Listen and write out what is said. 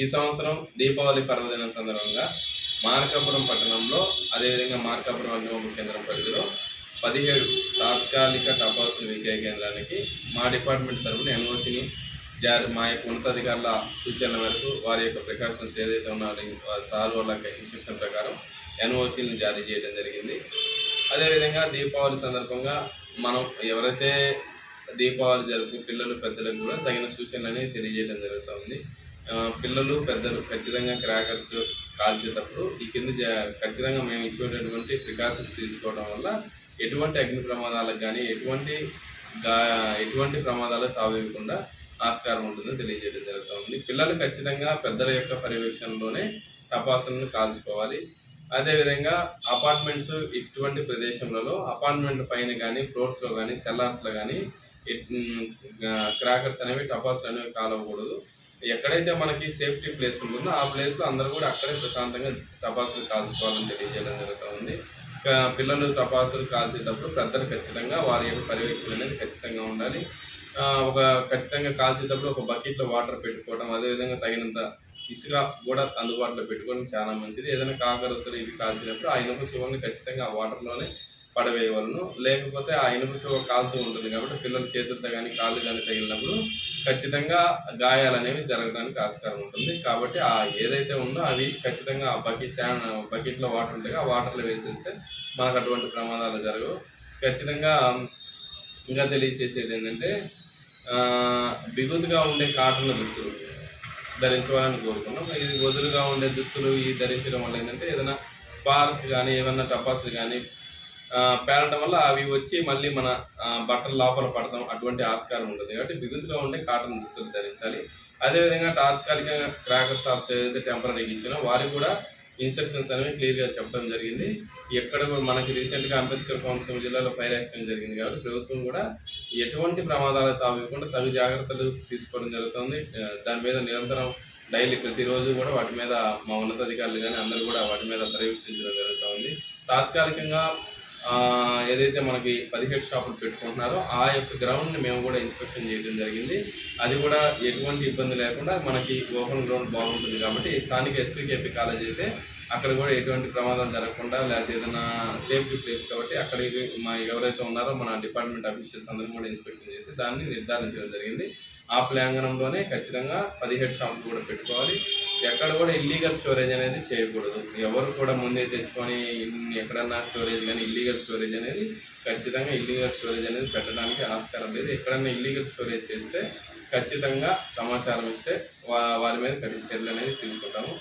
ఈ సంవత్సరం దీపావళి పర్వదినం సందర్భంగా మార్కాపురం పట్టణంలో, అదేవిధంగా మార్కాపురం అగ్నిమాపక కేంద్రం పరిధిలో 17 తాత్కాలిక టపాసుల విక్రయ కేంద్రానికి మా డిపార్ట్మెంట్ తరఫున ఎన్ఓసిని మా యొక్క ఉన్నతాధికారుల సూచనల మేరకు, వారి యొక్క ప్రికాషన్స్ ఏదైతే ఉన్నారో సార్ వాళ్ళ ఇన్స్ట్రక్షన్ ప్రకారం ఎన్ఓసీని జారీ చేయడం జరిగింది. అదేవిధంగా దీపావళి సందర్భంగా మనం ఎవరైతే దీపావళి జరుపు పిల్లలు పెద్దలకు కూడా తగిన సూచనలని తెలియజేయడం జరుగుతుంది. పిల్లలు పెద్దలు ఖచ్చితంగా క్రాకర్స్ కాల్చేటప్పుడు ఈ కింద ఖచ్చితంగా మేము ఇచ్చేటటువంటి ప్రికాషన్స్ తీసుకోవడం వల్ల ఎటువంటి అగ్ని ప్రమాదాలకు కానీ ఎటువంటి ప్రమాదాలు తావివ్వకుండా ఆస్కారం ఉంటుందని తెలియజేయడం జరుగుతుంది. పిల్లలు ఖచ్చితంగా పెద్దల యొక్క పర్యవేక్షణలోనే టపాసులను కాల్చుకోవాలి. అదేవిధంగా అపార్ట్మెంట్స్ ఇటువంటి ప్రదేశంలో అపార్ట్మెంట్ పైన కానీ, ఫ్లోర్స్లో కానీ, సెల్లార్స్లో కానీ క్రాకర్స్ అనేవి, టపాసులు అనేవి కాలవకూడదు. ఎక్కడైతే మనకి సేఫ్టీ ప్లేస్ ఉంటుందో ఆ ప్లేస్లో అందరూ కూడా అక్కడే ప్రశాంతంగా టపాసులు కాల్చుకోవాలని తెలియజేయడం జరుగుతుంది. పిల్లలు టపాసులు కాల్చేటప్పుడు పెద్దలు ఖచ్చితంగా వారి యొక్క పర్యవేక్షణ అనేది ఖచ్చితంగా ఉండాలి. ఖచ్చితంగా కాల్చేటప్పుడు ఒక బకెట్లో వాటర్ పెట్టుకోవడం, అదేవిధంగా తగినంత ఇసుక కూడా అందుబాటులో పెట్టుకోవడం చాలా మంచిది. ఏదైనా కాకరొత్తులు ఇవి కాల్చినప్పుడు ఆ ఇనుప శుభ్రని ఖచ్చితంగా ఆ వాటర్లోనే పడవేయవలను. లేకపోతే ఆ ఇనుప శుభ్ర కాలుతూ ఉంటుంది కాబట్టి పిల్లల చేతులతో కానీ కాళ్ళు కానీ తగిలినప్పుడు ఖచ్చితంగా గాయాలు అనేవి జరగడానికి ఆస్కారం ఉంటుంది. కాబట్టి ఏదైతే ఉందో అవి ఖచ్చితంగా ఆ బకెట్లో వాటర్ ఉంటాయి, ఆ వాటర్లో వేసేస్తే మనకు అటువంటి ప్రమాదాలు జరగవు. ఖచ్చితంగా ఇంకా తెలియచేసేది ఏంటంటే బిగుతుగా ఉండే కాటన్ దుస్తులు ధరించాలని కోరుకున్నాం. ఇది వదులుగా ఉండే దుస్తులు ధరించడం వల్ల ఏంటంటే ఏదైనా స్పార్క్ కానీ, ఏమన్నా టపాసులు కానీ పేలటం వల్ల అవి వచ్చి మళ్ళీ మన బట్టల లోపల పడతాం, అటువంటి ఆస్కారం ఉంటుంది. కాబట్టి బిగుతుగా ఉండే కాటన్ దుస్తులు ధరించాలి. అదేవిధంగా తాత్కాలికంగా క్రాకర్ షాప్స్ ఏదైతే టెంపరీగా ఇచ్చినో వారికి కూడా ఇన్స్ట్రక్షన్స్ అనేవి క్లియర్గా చెప్పడం జరిగింది. ఎక్కడ మనకి రీసెంట్గా అంబేద్కర్ కోనసీమ జిల్లాలో ఫైర్ యాక్సిడెంట్ జరిగింది కాబట్టి ప్రభుత్వం కూడా ఎటువంటి ప్రమాదాలు తావివ్వకుండా తగు జాగ్రత్తలు తీసుకోవడం జరుగుతుంది. దాని మీద నిరంతరం డైలీ ప్రతిరోజు కూడా వాటి మీద మా ఉన్నతాధికారులు కానీ అందరూ కూడా వాటి మీద పర్యవేక్షించడం జరుగుతుంది. తాత్కాలికంగా ఏదైతే మనకి 17 షాపులు పెట్టుకుంటున్నారో ఆ యొక్క గ్రౌండ్ని మేము కూడా ఇన్స్పెక్షన్ చేయడం జరిగింది. అది కూడా ఎటువంటి ఇబ్బంది లేకుండా మనకి ఓపెన్ గ్రౌండ్ బాగుంటుంది కాబట్టి స్థానిక ఎస్వికేపీ కాలేజ్ అయితే అక్కడ కూడా ఎటువంటి ప్రమాదాలు జరగకుండా, లేకపోతే ఏదైనా సేఫ్టీ ప్లేస్ కాబట్టి అక్కడికి ఎవరైతే ఉన్నారో మన డిపార్ట్మెంట్ ఆఫీసర్స్ అందరూ కూడా ఇన్స్పెక్షన్ చేసి దాన్ని నిర్ధారించడం జరిగింది. ఆ ప్రాంగణంలోనే ఖచ్చితంగా 17 షాపులు కూడా పెట్టుకోవాలి. ఎక్కడ కూడా ఇల్లీగల్ స్టోరేజ్ అనేది చేయకూడదు. ఎవరు కూడా ముందే తెచ్చుకొని ఎక్కడన్నా స్టోరేజ్ కానీ ఇల్లీగల్ స్టోరేజ్ అనేది ఖచ్చితంగా ఇల్లీగల్ స్టోరేజ్ అనేది పెట్టడానికి ఆస్కారం లేదు. ఎక్కడన్నా ఇల్లీగల్ స్టోరేజ్ చేస్తే ఖచ్చితంగా సమాచారం ఇస్తే వారి మీద కఠిన చర్యలు అనేది తీసుకుంటాము.